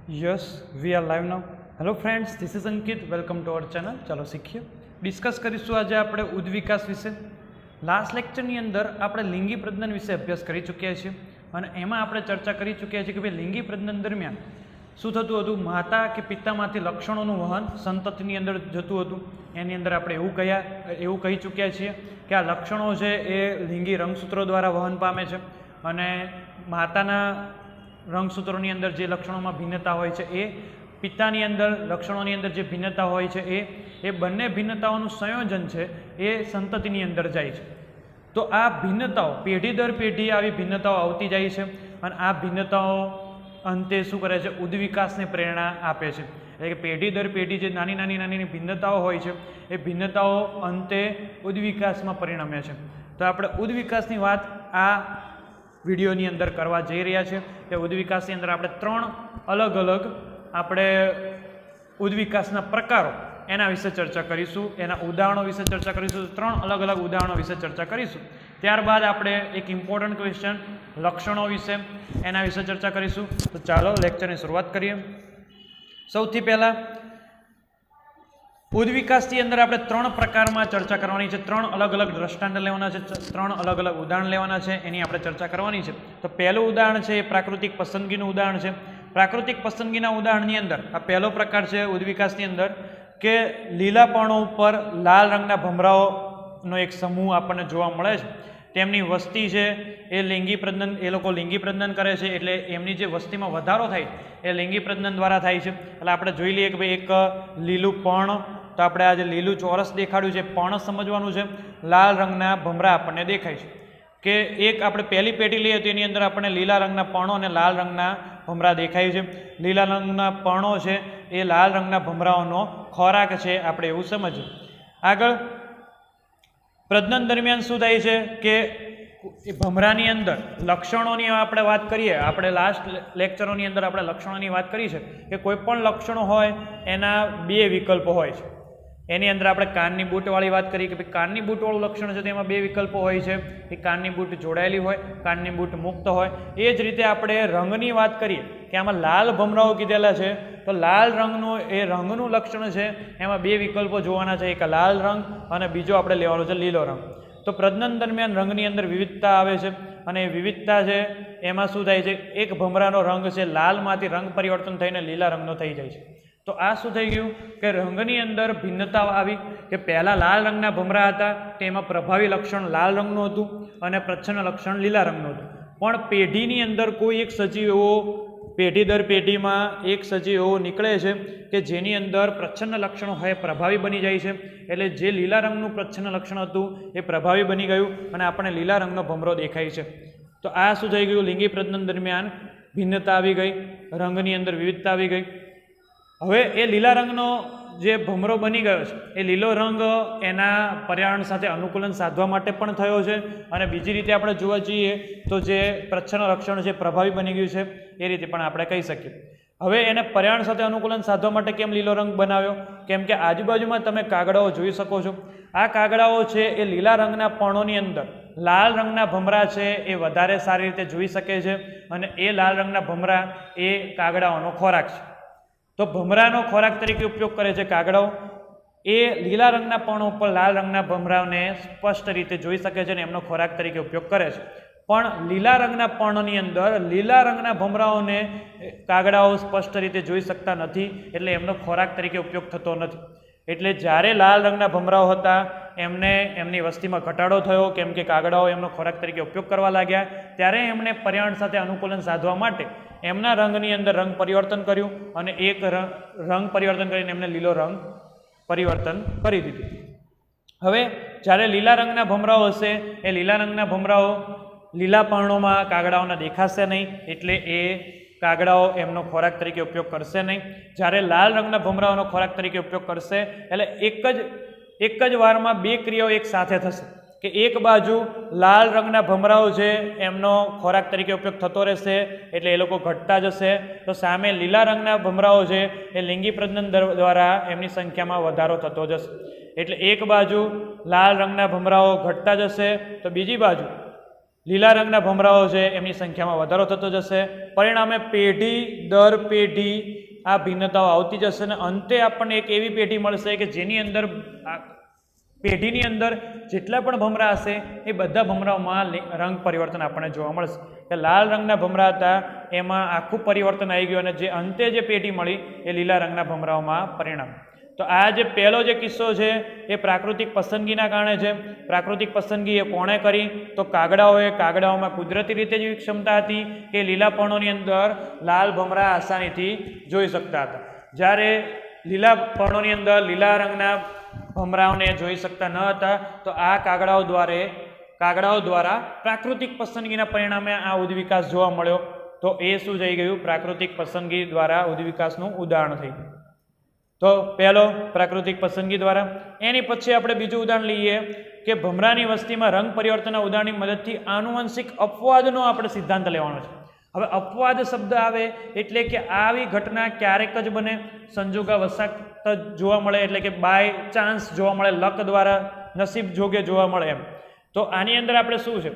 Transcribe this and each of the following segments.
Yes, we are live now. Hello friends, this is Ankit. Welcome to our channel. ચાલો શીખીએ. Discuss કરીશું આજે આપણે ઉદ્વિકાસ વિશે. લાસ્ટ લેક્ચરની અંદર આપણે લિંગી પ્રજનન વિશે અભ્યાસ કરી ચૂક્યા છીએ અને એમાં આપણે ચર્ચા કરી ચૂક્યા છીએ કે ભાઈ લિંગી પ્રજનન દરમિયાન શું થતું હતું, માતા કે પિતામાંથી લક્ષણોનું વહન સંતતિની અંદર જતું હતું. એની અંદર આપણે એવું કહી ચૂક્યા છીએ કે આ લક્ષણો છે એ લિંગી રંગસૂત્રો દ્વારા વહન પામે છે અને માતાના રંગસૂત્રોની અંદર જે લક્ષણોમાં ભિન્નતા હોય છે એ પિતાની અંદર લક્ષણોની અંદર જે ભિન્નતા હોય છે એ બંને ભિન્નતાઓનું સંયોજન છે એ સંતતિની અંદર જાય છે. તો આ ભિન્નતાઓ પેઢી દર પેઢી આવી ભિન્નતાઓ આવતી જાય છે અને આ ભિન્નતાઓ અંતે શું કરે છે, ઉદ્વિકાસને પ્રેરણા આપે છે. એટલે કે પેઢી દર પેઢી જે નાની નાની ભિન્નતાઓ હોય છે એ ભિન્નતાઓ અંતે ઉદ્વિકાસમાં પરિણમે છે. તો આપણે ઉદ્વિકાસની વાત આ વિડીયોની અંદર કરવા જઈ રહ્યા છે. તે ઉદ્વિકાસની અંદર આપણે 3 અલગ અલગ આપણે ઉદ્વિકાસના પ્રકારો એના વિશે ચર્ચા કરીશું, એના ઉદાહરણો વિશે ચર્ચા કરીશું. 3 અલગ અલગ ઉદાહરણો વિશે ચર્ચા કરીશું. ત્યારબાદ આપણે એક ઇમ્પોર્ટન્ટ ક્વેશ્ચન લક્ષણો વિશે એના વિશે ચર્ચા કરીશું. તો ચાલો લેક્ચરની શરૂઆત કરીએ. સૌથી પહેલાં ઉદ્વિકાસની અંદર આપણે 3 પ્રકારમાં ચર્ચા કરવાની છે. 3 અલગ અલગ દ્રષ્ટાંત લેવાના છે, 3 અલગ અલગ ઉદાહરણ લેવાના છે, એની આપણે ચર્ચા કરવાની છે. તો પહેલું ઉદાહરણ છે એ પ્રાકૃતિક પસંદગીનું ઉદાહરણ છે. પ્રાકૃતિક પસંદગીના ઉદાહરણની અંદર આ પહેલો પ્રકાર છે ઉદ્વિકાસની અંદર કે લીલા પર્ણો ઉપર લાલ રંગના ભમરાઓનો એક સમૂહ આપણને જોવા મળે છે. તેમની વસ્તી છે એ લોકો લિંગી પ્રજનન કરે છે, એટલે એમની જે વસ્તીમાં વધારો થાય એ લિંગી પ્રજનન દ્વારા થાય છે. એટલે આપણે જોઈ લઈએ કે ભાઈ એક લીલું પર્ણ, તો આપણે આ જે લીલું ચોરસ દેખાડ્યું છે પર્ણ સમજવાનું છે. લાલ રંગના ભમરા આપણને દેખાય છે કે એક આપણે પહેલી પેઢી લઈએ તો એની અંદર આપણને લીલા રંગના પર્ણો અને લાલ રંગના ભમરા દેખાય છે. લીલા રંગના પર્ણો છે એ લાલ રંગના ભમરાઓનો ખોરાક છે, આપણે એવું સમજીએ. આગળ પ્રજનન દરમિયાન શું થાય છે કે ભમરાની અંદર લક્ષણોની આપણે વાત કરીએ. આપણે લાસ્ટ લેક્ચરોની અંદર આપણે લક્ષણોની વાત કરી છે કે કોઈ પણ લક્ષણો હોય એના 2 વિકલ્પો હોય છે. એની અંદર આપણે કાનની બૂટવાળી વાત કરી કે ભાઈ કાનની બૂટવાળું લક્ષણ છે તેમાં 2 વિકલ્પો હોય છે, કે કાનની બૂટ જોડાયેલી હોય, કાનની બૂટ મુક્ત હોય. એ જ રીતે આપણે રંગની વાત કરીએ કે આમાં લાલ ભમરાઓ કીધેલા છે, તો લાલ રંગનું લક્ષણ છે એમાં 2 વિકલ્પો જોવાના છે, એક લાલ રંગ અને બીજો આપણે લેવાનો છે લીલો રંગ. તો પ્રજનન દરમિયાન રંગની અંદર વિવિધતા આવે છે અને એ વિવિધતા છે એમાં શું થાય છે, એક ભમરાનો રંગ છે લાલમાંથી રંગ પરિવર્તન થઈને લીલા રંગનો થઈ જાય છે. તો આ શું થઈ ગયું કે રંગની અંદર ભિન્નતા આવી કે પહેલાં લાલ રંગના ભમરા હતા તેમાં પ્રભાવી લક્ષણ લાલ રંગનું હતું અને પ્રચ્છન્ન લક્ષણ લીલા રંગનું હતું. પણ પેઢીની અંદર કોઈ એક સજીવ એવો પેઢી દર પેઢીમાં એક સજીવ એવો નીકળે છે કે જેની અંદર પ્રચ્છન્ન લક્ષણો હોય પ્રભાવી બની જાય છે. એટલે જે લીલા રંગનું પ્રચ્છન્ન લક્ષણ હતું એ પ્રભાવી બની ગયું અને આપણને લીલા રંગનો ભમરો દેખાય છે. તો આ શું થઈ ગયું, લિંગી પ્રજનન દરમિયાન ભિન્નતા આવી ગઈ, રંગની અંદર વિવિધતા આવી ગઈ. હવે એ લીલા રંગનો જે ભમરો બની ગયો છે એ લીલો રંગ એના પર્યાવરણ સાથે અનુકૂલન સાધવા માટે પણ થયો છે અને બીજી રીતે આપણે જોવા જઈએ તો જે પ્રચ્છન્ન લક્ષણ છે પ્રભાવી બની ગયું છે એ રીતે પણ આપણે કહી શકીએ. હવે એને પર્યાવરણ સાથે અનુકૂલન સાધવા માટે કેમ લીલો રંગ બનાવ્યો, કેમ કે આજુબાજુમાં તમે કાગડાઓ જોઈ શકો છો. આ કાગડાઓ છે એ લીલા રંગના પર્ણોની અંદર લાલ રંગના ભમરા છે એ વધારે સારી રીતે જોઈ શકે છે અને એ લાલ રંગના ભમરા એ કાગડાઓનો ખોરાક છે. તો ભમરાનો ખોરાક તરીકે ઉપયોગ કરે છે કાગડાઓ. એ લીલા રંગના પર્ણો ઉપર લાલ રંગના ભમરાઓને સ્પષ્ટ રીતે જોઈ શકે છે અને એમનો ખોરાક તરીકે ઉપયોગ કરે છે. પણ લીલા રંગના પર્ણની અંદર લીલા રંગના ભમરાઓને કાગડાઓ સ્પષ્ટ રીતે જોઈ શકતા નથી, એટલે એમનો ખોરાક તરીકે ઉપયોગ થતો નથી. એટલે જ્યારે લાલ રંગના ભમરાઓ હતા એમની વસ્તીમાં ઘટાડો થયો, કેમ કે કાગડાઓ એમનો ખોરાક તરીકે ઉપયોગ કરવા લાગ્યા. ત્યારે એમણે પર્યાવરણ સાથે અનુકૂલન સાધવા માટે એમના રંગની અંદર રંગ પરિવર્તન કર્યું અને એક રંગ પરિવર્તન કરીને એમને લીલો રંગ પરિવર્તન કરી દીધું. હવે જ્યારે લીલા રંગના ભમરાઓ હશે એ લીલા રંગના ભમરાઓ લીલા પર્ણોમાં કાગડાઓના દેખાશે નહીં, એટલે એ કાગડાઓ એમનો ખોરાક તરીકે ઉપયોગ કરશે નહીં. જ્યારે લાલ રંગના ભમરાઓનો ખોરાક તરીકે ઉપયોગ કરશે એટલે એક જ વારમાં 2 ક્રિયાઓ એક સાથે થશે કે એક બાજુ લાલ રંગના ભમરાઓ છે એમનો ખોરાક તરીકે ઉપયોગ થતો રહેશે એટલે એ લોકો ઘટતા જશે. તો સામે લીલા રંગના ભમરાઓ છે એ લિંગી પ્રજનન દ્વારા એમની સંખ્યામાં વધારો થતો જશે. એટલે એક બાજુ લાલ રંગના ભમરાઓ ઘટતા જશે તો બીજી બાજુ લીલા રંગના ભમરાઓ છે એમની સંખ્યામાં વધારો થતો જશે. પરિણામે પેઢી દર પેઢી આ ભિન્નતાઓ આવતી જશે અને અંતે આપણને એક એવી પેઢી મળશે કે જેની અંદર પેઢીની અંદર જેટલા પણ ભમરા હશે એ બધા ભમરાઓમાં રંગ પરિવર્તન આપણને જોવા મળશે. કે લાલ રંગના ભમરા હતા એમાં આખું પરિવર્તન આવી ગયું અને જે અંતે જે પેઢી મળી એ લીલા રંગના ભમરાઓમાં પરિણામ. તો આ જે પહેલો જે કિસ્સો છે એ પ્રાકૃતિક પસંદગીના કારણે છે. પ્રાકૃતિક પસંદગી એ કોણે કરી? તો કાગડાઓમાં કુદરતી રીતે જેવી ક્ષમતા હતી કે લીલા પર્ણોની અંદર લાલ ભમરા આસાનીથી જોઈ શકતા હતા. જ્યારે લીલા પર્ણોની અંદર લીલા રંગના ભમરાઓને જોઈ શકતા ન હતા તો આ કાગડાઓ દ્વારા પ્રાકૃતિક પસંદગીના પરિણામે આ ઉદ્વિકાસ જોવા મળ્યો. તો એ શું થઈ ગયું? પ્રાકૃતિક પસંદગી દ્વારા ઉદ્વિકાસનું ઉદાહરણ થઈ ગયું. તો પહેલો પ્રાકૃતિક પસંદગી દ્વારા. એની પછી આપણે બીજું ઉદાહરણ લઈએ કે ભમરાની વસ્તીમાં રંગ પરિવર્તનના ઉદાહરણની મદદથી આનુવંશિક અપવાદનો આપણે સિદ્ધાંત લેવાનો છે. હવે અપવાદ શબ્દ આવે એટલે કે આવી ઘટના ક્યારેક જ બને, સંજોગાવશાત જોવા મળે, એટલે કે બાય ચાન્સ જોવા મળે, લક દ્વારા નસીબ જોગે જોવા મળે એમ. તો આની અંદર આપણે શું છે?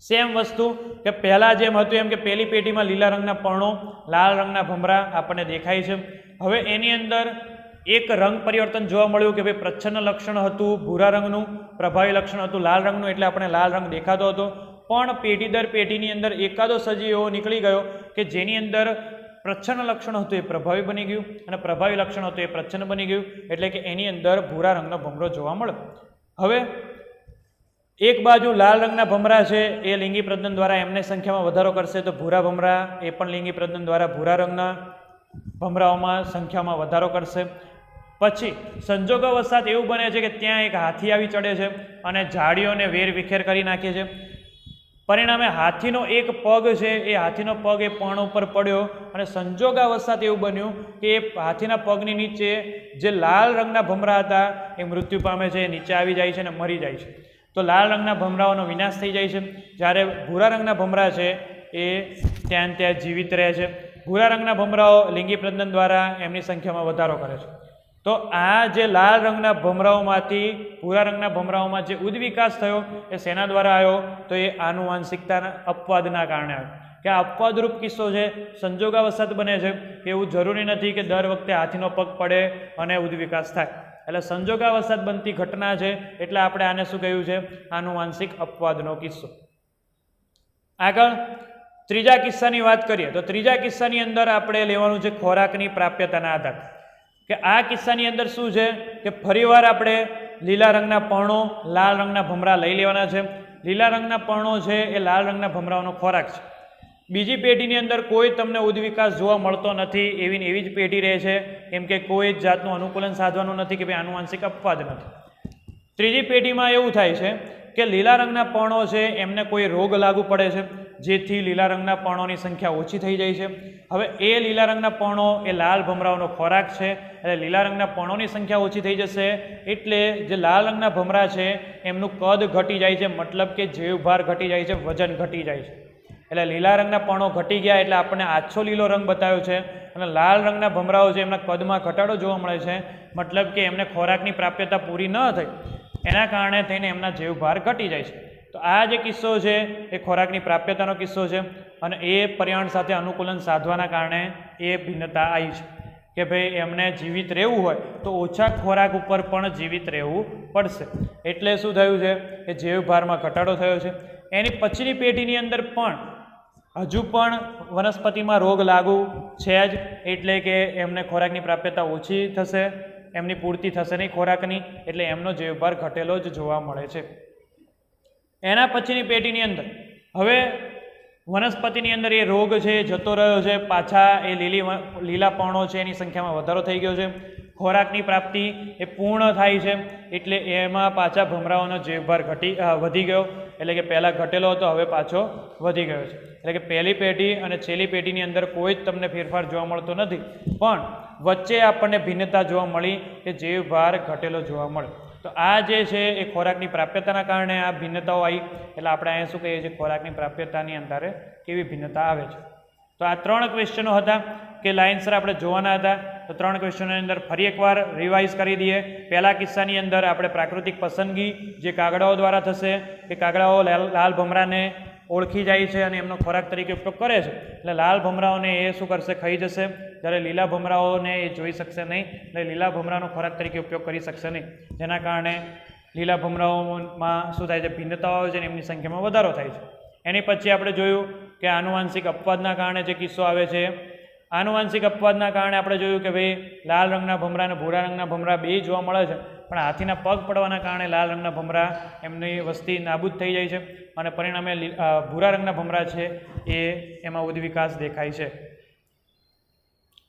સેમ વસ્તુ કે પહેલાં જેમ હતું એમ કે પહેલી પેઢીમાં લીલા રંગના પર્ણો, લાલ રંગના ભમરા આપણને દેખાય છે. હવે એની અંદર એક રંગ પરિવર્તન જોવા મળ્યું કે ભાઈ પ્રચ્છન્ન લક્ષણ હતું ભૂરા રંગનું, પ્રભાવી લક્ષણ હતું લાલ રંગનું, એટલે આપણે લાલ રંગ દેખાતો હતો. પણ પેઢી દર પેઢીની અંદર એકાદો સજીવ એવો નીકળી ગયો કે જેની અંદર પ્રચ્છન્ન લક્ષણ હતું એ પ્રભાવી બની ગયું અને પ્રભાવી લક્ષણ હતું એ પ્રચ્છન્ન બની ગયું, એટલે કે એની અંદર ભૂરા રંગનો ભમરો જોવા મળે. હવે એક બાજુ લાલ રંગના ભમરા છે એ લિંગી પ્રજનન દ્વારા એમને સંખ્યામાં વધારો કરશે, તો ભૂરા ભમરા એ પણ લિંગી પ્રજનન દ્વારા ભૂરા રંગના ભમરાઓમાં સંખ્યામાં વધારો કરશે. પછી સંજોગોવશાત એવું બને છે કે ત્યાં એક હાથી આવી ચડે છે અને ઝાડીઓને વેર વિખેર કરી નાખે છે. પરિણામે હાથીનો એક પગ છે એ હાથીનો પગ એ પર્ણ ઉપર પડ્યો અને સંજોગાવશાત એવું બન્યું કે એ હાથીના પગની નીચે જે લાલ રંગના ભમરા હતા એ મૃત્યુ પામે છે, નીચે આવી જાય છે અને મરી જાય છે. તો લાલ રંગના ભમરાઓનો વિનાશ થઈ જાય છે, જ્યારે ભૂરા રંગના ભમરા છે એ ત્યાં જીવિત રહે છે. ભૂરા રંગના ભમરાઓ લિંગી પ્રજનન દ્વારા એમની સંખ્યામાં વધારો કરે છે. તો આ જે લાલ રંગના ભમરાઓમાંથી ભૂરા રંગના ભમરાઓમાં જે ઉદ્વિકાસ થયો એ શેના દ્વારા આવ્યો? તો એ આનુવાંશિકતાના અપવાદના કારણે આવ્યો. કે આ અપવાદરૂપ કિસ્સો છે, સંજોગાવશાત બને છે, કે એવું જરૂરી નથી કે દર વખતે હાથીનો પગ પડે અને ઉદ્વિકાસ થાય. એટલે સંજોગાવશાત બનતી ઘટના છે, એટલે આપણે આને શું કહ્યું છે? આનુવાંશિક અપવાદનો કિસ્સો. આગળ ત્રીજા કિસ્સાની વાત કરીએ તો ત્રીજા કિસ્સાની અંદર આપણે લેવાનું છે ખોરાકની પ્રાપ્યતાના આધાર. કે આ કિસ્સાની અંદર શું છે કે ફરીવાર આપણે લીલા રંગના પર્ણો, લાલ રંગના ભમરા લઈ લેવાના છે. લીલા રંગના પર્ણો છે એ લાલ રંગના ભમરાઓનો ખોરાક છે. બીજી પેઢીની અંદર કોઈ તમને ઉદ્વિકાસ જોવા મળતો નથી, એવી જ પેઢી રહે છે, કેમ કે કોઈ જ જાતનું અનુકૂલન સાધવાનું નથી કે ભાઈ આનુવાંશિક અપવાદ નથી. ત્રીજી પેઢીમાં એવું થાય છે કે લીલા રંગના પર્ણો છે એમને કોઈ રોગ લાગુ પડે છે, જેથી લીલા રંગના પર્ણોની સંખ્યા ઓછી થઈ જાય છે. હવે એ લીલા રંગના પર્ણો એ લાલ ભમરાઓનો ખોરાક છે, એટલે લીલા રંગના પર્ણોની સંખ્યા ઓછી થઈ જશે, એટલે જે લાલ રંગના ભમરા છે એમનું કદ ઘટી જાય છે, મતલબ કે જીવભાર ઘટી જાય છે, વજન ઘટી જાય છે. એટલે લીલા રંગના પર્ણો ઘટી ગયા એટલે આપણને આછો લીલો રંગ બતાવ્યો છે, અને લાલ રંગના ભમરાઓ છે એમના કદમાં ઘટાડો જોવા મળે છે, મતલબ કે એમને ખોરાકની પ્રાપ્યતા પૂરી ન થઈ એના કારણે થઈને એમના જીવભાર ઘટી જાય છે. તો આ જે કિસ્સો છે એ ખોરાકની પ્રાપ્યતાનો કિસ્સો છે, અને એ પર્યાવરણ સાથે અનુકૂલન સાધવાના કારણે એ ભિન્નતા આવી છે કે ભાઈ એમને જીવિત રહેવું હોય તો ઓછા ખોરાક ઉપર પણ જીવિત રહેવું પડશે. એટલે શું થયું છે કે જીવભારમાં ઘટાડો થયો છે. એની પછીની પેઢીની અંદર પણ હજુ પણ વનસ્પતિમાં રોગ લાગુ છે જ, એટલે કે એમને ખોરાકની પ્રાપ્યતા ઓછી થશે, એમની પૂર્તિ થશે નહીં ખોરાકની, એટલે એમનો જીવભાર ઘટેલો જ જોવા મળે છે. એના પછીની પેઢીની અંદર હવે વનસ્પતિની અંદર એ રોગ છે જતો રહ્યો છે, પાછા એ લીલા પર્ણો છે એની સંખ્યામાં વધારો થઈ ગયો છે, ખોરાકની પ્રાપ્તિ એ પૂર્ણ થાય છે, એટલે એમાં પાછા ભમરાઓનો જીવભાર વધી ગયો, એટલે કે પહેલાં ઘટેલો હતો હવે પાછો વધી ગયો છે. એટલે કે પહેલી પેઢી અને છેલ્લી પેઢીની અંદર કોઈ જ તમને ફેરફાર જોવા મળતો નથી, પણ વચ્ચે આપણને ભિન્નતા જોવા મળી કે જીવભાર ઘટેલો જોવા મળે. તો આ જે છે એ ખોરાકની પ્રાપ્યતાના કારણે આ ભિન્નતાઓ આવી, એટલે આપણે અહીંયા શું કહીએ છીએ ખોરાકની પ્રાપ્યતાની અંદર કેવી ભિન્નતા આવે છે. તો આ 3 ક્વેશ્ચનો હતા કે લાઇનસર આપણે જોવાના હતા. તો 3 ક્વેશ્ચનોની અંદર ફરી એકવાર રિવાઇઝ કરી દઈએ. પહેલા કિસ્સાની અંદર આપણે પ્રાકૃતિક પસંદગી જે કાગડાઓ દ્વારા થશે, કે કાગડાઓ લાલ ભમરાને ઓળખી જાય છે અને એમનો ખોરાક તરીકે ઉપયોગ કરે છે. એટલે લાલ ભમરાઓને એ શું કરશે? ખાઈ જશે. જ્યારે લીલા ભમરાઓને એ જોઈ શકશે નહીં, એટલે લીલા ભમરાનો ખોરાક તરીકે ઉપયોગ કરી શકશે નહીં. જેના કારણે લીલા ભમરાઓમાં શું થાય છે? ભિન્નતાઓ આવે છે અને એમની સંખ્યામાં વધારો થાય છે. એની પછી આપણે જોયું કે આનુવાંશિક અપવાદના કારણે જે કિસ્સો આવે છે, આનુવાંશિક અપવાદના કારણે આપણે જોયું કે ભાઈ લાલ રંગના ભમરા અને ભૂરા રંગના ભમરા બે જોવા મળે છે, પણ હાથીના પગ પડવાના કારણે લાલ રંગના ભમરા એમની વસ્તી નાબૂદ થઈ જાય છે અને પરિણામે ભૂરા રંગના ભમરા છે એ એમાં ઉદ્વિકાસ દેખાય છે.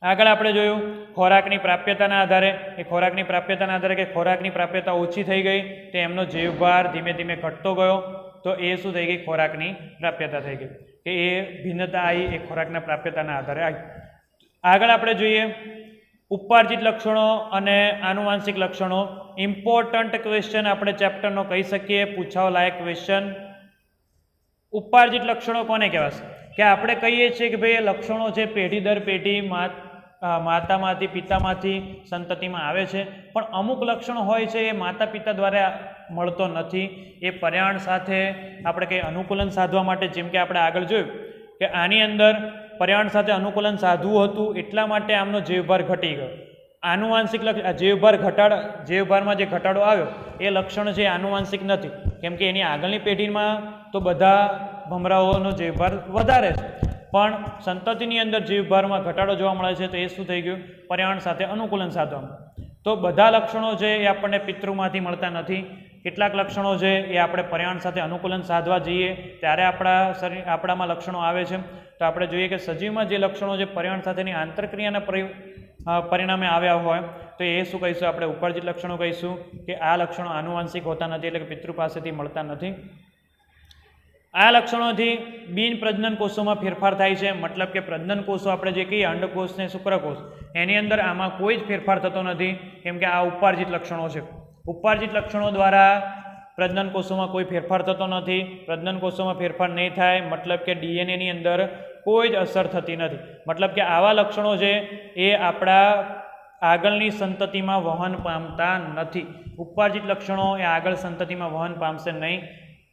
આગળ આપણે જોયું ખોરાકની પ્રાપ્યતાના આધારે, એ ખોરાકની પ્રાપ્યતાના આધારે કે ખોરાકની પ્રાપ્યતા ઓછી થઈ ગઈ તો એમનો જીવભાર ધીમે ધીમે ઘટતો ગયો, તો એ શું થઈ ગઈ? ખોરાકની પ્રાપ્યતા થઈ ગઈ, કે એ ભિન્નતા આવી એ ખોરાકના પ્રાપ્યતાના આધારે આવી. આગળ આપણે જોઈએ ઉપાર્જિત લક્ષણો અને આનુવાંશિક લક્ષણો. ઇમ્પોર્ટન્ટ ક્વેશ્ચન આપણે ચેપ્ટરનો કહી શકીએ, પૂછાવા લાયક ક્વેશ્ચન. ઉપાર્જિત લક્ષણો કોને કહેવાશે? કે આપણે કહીએ છીએ કે ભાઈ લક્ષણો છે પેઢી દર પેઢી માતામાંથી પિતામાંથી સંતતિમાં આવે છે, પણ અમુક લક્ષણો હોય છે એ માતા પિતા દ્વારા મળતો નથી. એ પર્યાણ સાથે આપણે કંઈ અનુકૂલન સાધવા માટે, જેમ કે આપણે આગળ જોયું કે આની અંદર પર્યાણ સાથે અનુકૂલન સાધવું હતું એટલા માટે આમનો જીવભાર ઘટી ગયો. આનુવાંશિક જીવભારમાં જે ઘટાડો આવ્યો એ લક્ષણ છે આનુવાંશિક નથી, કેમ કે એની આગળની પેઢીમાં તો બધા ભમરાઓનો જીવભાર વધારે છે, પણ સંતતિની અંદર જીવભારમાં ઘટાડો જોવા મળે છે, તો એ શું થઈ ગયું? પર્યાણ સાથે અનુકૂલન સાધવામાં. તો બધા લક્ષણો છે એ આપણને પિતૃમાંથી મળતા નથી. કેટલાક લક્ષણો છે એ આપણે પર્યાણ સાથે અનુકૂલન સાધવા જઈએ ત્યારે આપણામાં લક્ષણો આવે છે. તો આપણે જોઈએ કે સજીવમાં જે લક્ષણો છે પર્યાણ સાથેની આંતરક્રિયાના પરિણામે આવ્યા હોય તો એ શું કહીશું? આપણે ઉપાર્જિત લક્ષણો કહીશું, કે આ લક્ષણો આનુવાંશિક હોતા નથી, એટલે કે પિતૃ પાસેથી મળતા નથી. આ લક્ષણોથી બિન પ્રજનન કોષોમાં ફેરફાર થાય છે, મતલબ કે પ્રજનન કોષો આપણે જે કહીએ અંડકોષ ને શુક્રકોષ, એની અંદર આમાં કોઈ જ ફેરફાર થતો નથી, કેમ કે આ ઉપાર્જિત લક્ષણો છે. ઉપાર્જિત લક્ષણો દ્વારા પ્રજનન કોષોમાં કોઈ ફેરફાર થતો નથી. પ્રજનન કોષોમાં ફેરફાર નહીં થાય મતલબ કે ડીએનએની અંદર કોઈ જ અસર થતી નથી. મતલબ કે આવા લક્ષણો છે એ આપણા આગળની સંતતિમાં વહન પામતા નથી. ઉપાર્જિત લક્ષણો એ આગળ સંતતિમાં વહન પામશે નહીં.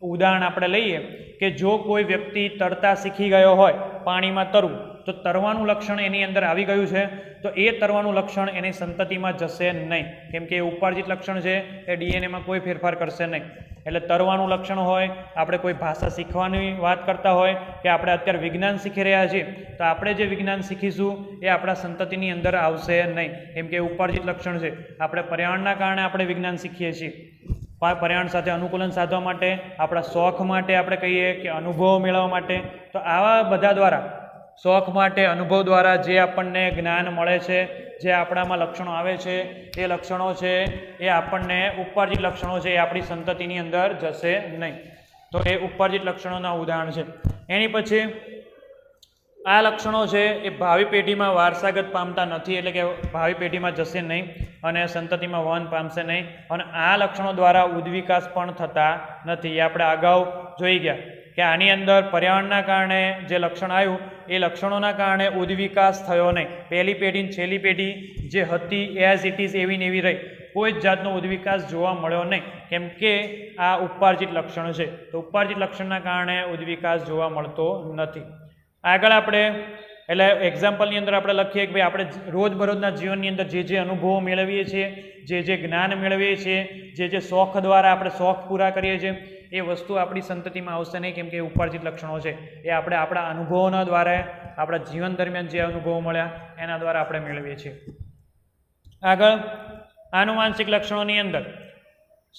ઉદાહરણ આપણે લઈએ કે જો કોઈ વ્યક્તિ તરતા શીખી ગયો હોય, પાણીમાં તરવું, તો તરવાનું લક્ષણ એની અંદર આવી ગયું છે, તો એ તરવાનું લક્ષણ એની સંતતિમાં જશે નહીં, કેમ કે એ ઉપાર્જિત લક્ષણ છે, એ ડીએનએમાં કોઈ ફેરફાર કરશે નહીં. એટલે તરવાનું લક્ષણ હોય, આપણે કોઈ ભાષા શીખવાની વાત કરતા હોય કે આપણે અત્યારે વિજ્ઞાન શીખી રહ્યા છીએ, તો આપણે જે વિજ્ઞાન શીખીશું એ આપણા સંતતિની અંદર આવશે નહીં, કેમ કે ઉપાર્જિત લક્ષણ છે. આપણે પર્યાવરણના કારણે આપણે વિજ્ઞાન શીખીએ છીએ, પર્યાવરણ સાથે અનુકૂલન સાધવા માટે, આપણા શોખ માટે, આપણે કહીએ કે અનુભવો મેળવવા માટે. તો આવા બધા દ્વારા, શોખ માટે, અનુભવ દ્વારા જે આપણને જ્ઞાન મળે છે, જે આપણામાં લક્ષણો આવે છે, એ લક્ષણો છે એ આપણને ઉપાર્જિત લક્ષણો છે એ આપણી સંતતિની અંદર જશે નહીં. તો એ ઉપાર્જિત લક્ષણોના ઉદાહરણ છે. એની પછી આ લક્ષણો છે એ ભાવિ પેઢીમાં વારસાગત પામતા નથી, એટલે કે ભાવિ પેઢીમાં જશે નહીં અને સંતતિમાં વહન પામશે નહીં. અને આ લક્ષણો દ્વારા ઉદ્વિકાસ પણ થતા નથી. એ આપણે અગાઉ જોઈ ગયા કે આની અંદર પર્યાવરણના કારણે જે લક્ષણ આવ્યું એ લક્ષણોના કારણે ઉદ્વિકાસ થયો નહીં. પહેલી પેઢી છેલ્લી પેઢી જે હતી એઝ ઇટ ઇઝ એવી ને એવી રહી, કોઈ જ જાતનો ઉદ્વિકાસ જોવા મળ્યો નહીં, કેમ કે આ ઉપાર્જિત લક્ષણ છે. તો ઉપાર્જિત લક્ષણના કારણે ઉદ્વિકાસ જોવા મળતો નથી. આગળ આપણે એટલે એક્ઝામ્પલની અંદર આપણે લખીએ કે ભાઈ આપણે રોજબરોજના જીવનની અંદર જે અનુભવો મેળવીએ છીએ, જે જ્ઞાન મેળવીએ છીએ, જે શોખ દ્વારા આપણે શોખ પૂરા કરીએ છીએ, એ વસ્તુ આપણી સંતતિમાં આવશે નહીં, કેમ કે એ ઉપાર્જિત લક્ષણો છે. એ આપણે આપણા અનુભવોના દ્વારા, આપણા જીવન દરમિયાન જે અનુભવો મળ્યા એના દ્વારા આપણે મેળવીએ છીએ. આગળ આનુવાંશિક લક્ષણોની અંદર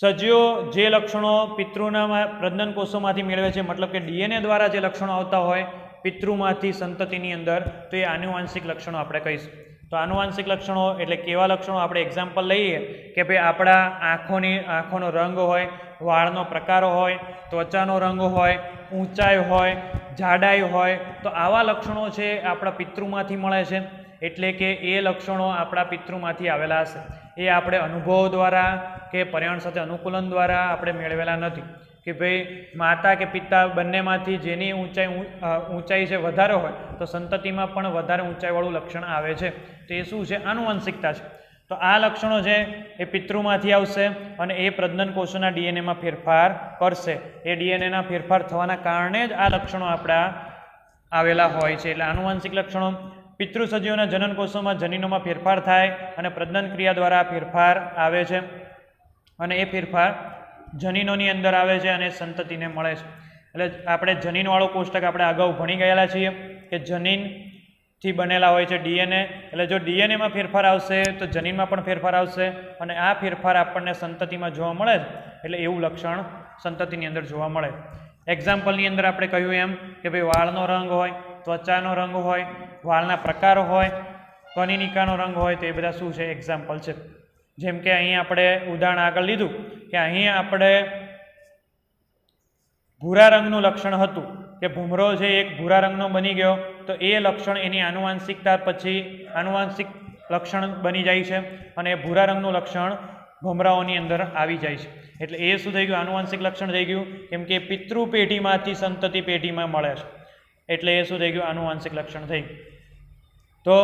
સજીવો જે લક્ષણો પિતૃના પ્રજનન કોષોમાંથી મેળવે છે, મતલબ કે ડીએનએ દ્વારા જે લક્ષણો આવતા હોય પિતૃમાંથી સંતતિની અંદર, તો એ આનુવાંશિક લક્ષણો આપણે કહીશું. તો આનુવાંશિક લક્ષણો એટલે કેવા લક્ષણો? આપણે એક્ઝામ્પલ લઈએ કે ભાઈ આપણા આંખોનો રંગ હોય, વાળનો પ્રકાર હોય, ત્વચાનો રંગ હોય, ઊંચાઈ હોય, જાડાઈ હોય, તો આવા લક્ષણો છે આપણા પિતૃમાંથી મળે છે. એટલે કે એ લક્ષણો આપણા પિતૃમાંથી આવેલા હશે. એ આપણે અનુભવો દ્વારા કે પર્યાવરણ સાથે અનુકૂલન દ્વારા આપણે મેળવેલા નથી. કે ભાઈ માતા કે પિતા બંનેમાંથી જેની ઊંચાઈ છે વધારે હોય તો સંતતિમાં પણ વધારે ઊંચાઈવાળું લક્ષણ આવે છે. તો એ શું છે? આનુવંશિકતા છે. તો આ લક્ષણો છે એ પિતૃમાંથી આવશે અને એ પ્રજનન કોષોના ડીએનએમાં ફેરફાર કરશે. એ ડીએનએના ફેરફાર થવાના કારણે જ આ લક્ષણો આપણા આવેલા હોય છે. એટલે આનુવંશિક લક્ષણો પિતૃ સજીવોના જનન કોષોમાં જનીનોમાં ફેરફાર થાય અને પ્રજનન ક્રિયા દ્વારા ફેરફાર આવે છે અને એ ફેરફાર જનીનોની અંદર આવે છે અને સંતતિને મળે છે. એટલે આપણે જનીનવાળો કોષ્ટક આપણે અગાઉ ભણી ગયેલા છીએ કે જનીનથી બનેલા હોય છે ડીએનએ. એટલે જો ડીએનએમાં ફેરફાર આવશે તો જનીનમાં પણ ફેરફાર આવશે અને આ ફેરફાર આપણને સંતતિમાં જોવા મળે એટલે એવું લક્ષણ સંતતિની અંદર જોવા મળે. એક્ઝામ્પલની અંદર આપણે કહ્યું એમ કે ભાઈ વાળનો રંગ હોય, ત્વચાનો રંગ હોય, વાળના પ્રકારો હોય, કનિનિકાનો રંગ હોય, તો એ બધા શું છે એક્ઝામ્પલ છે. જેમ કે અહીં આપણે ઉદાહરણ આગળ લીધું કે અહીં આપણે ભૂરા રંગનું લક્ષણ હતું કે ભમરો છે એક ભૂરા રંગનો બની ગયો, તો એ લક્ષણ એની આનુવાંશિકતા પછી આનુવાંશિક લક્ષણ બની જાય છે અને એ ભૂરા રંગનું લક્ષણ ભમરાઓની અંદર આવી જાય છે. એટલે એ શું થઈ ગયું? આનુવાંશિક લક્ષણ થઈ ગયું, કેમ કે પિતૃ પેઢીમાંથી સંતતિ પેઢીમાં મળે છે એટલે એ શું થઈ ગયું? આનુવાંશિક લક્ષણ થઈ ગયું. તો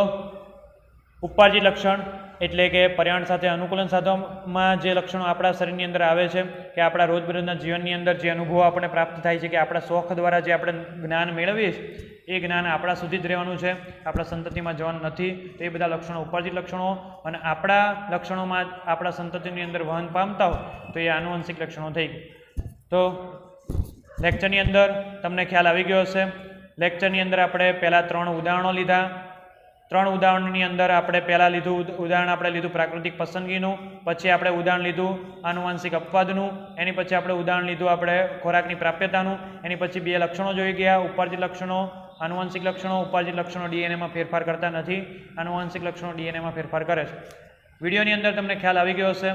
ઉપાર્જિત લક્ષણ એટલે કે પર્યાવરણ સાથે અનુકૂલન સાધવામાં જે લક્ષણો આપણા શરીરની અંદર આવે છે કે આપણા રોજબરોજના જીવનની અંદર જે અનુભવો આપણને પ્રાપ્ત થાય છે કે આપણા શોખ દ્વારા જે આપણે જ્ઞાન મેળવીએ છીએ એ જ્ઞાન આપણા સુધી જ રહેવાનું છે, આપણા સંતતિમાં જવાનું નથી. તો એ બધા લક્ષણો ઉપાર્જિત લક્ષણો અને આપણા લક્ષણોમાં આપણા સંતતિની અંદર વહન પામતા હોય તો એ આનુવંશિક લક્ષણો થઈ ગઈ. તો લેક્ચરની અંદર તમને ખ્યાલ આવી ગયો હશે. લેક્ચરની અંદર આપણે પહેલાં 3 ઉદાહરણો લીધા. 3 ઉદાહરણની અંદર આપણે પહેલાં લીધું પ્રાકૃતિક પસંદગીનું, પછી આપણે ઉદાહરણ લીધું આનુવંશિક અપવાદનું, એની પછી આપણે ઉદાહરણ લીધું આપણે ખોરાકની પ્રાપ્યતાનું, એની પછી 2 લક્ષણો જોઈ ગયા, ઉપાર્જિત લક્ષણો, આનુવંશિક લક્ષણો. ઉપાર્જિત લક્ષણો ડીએનએમાં ફેરફાર કરતા નથી, આનુવંશિક લક્ષણો ડીએનએમાં ફેરફાર કરે છે. વિડીયોની અંદર તમને ખ્યાલ આવી ગયો હશે.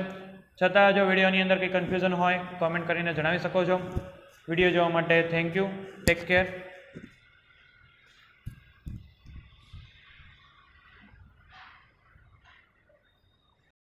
છતાં જો વિડીયોની અંદર કંઈ કન્ફ્યુઝન હોય કોમેન્ટ કરીને જણાવી શકો છો. વિડીયો જોવા માટે થેન્ક યુ. Take care.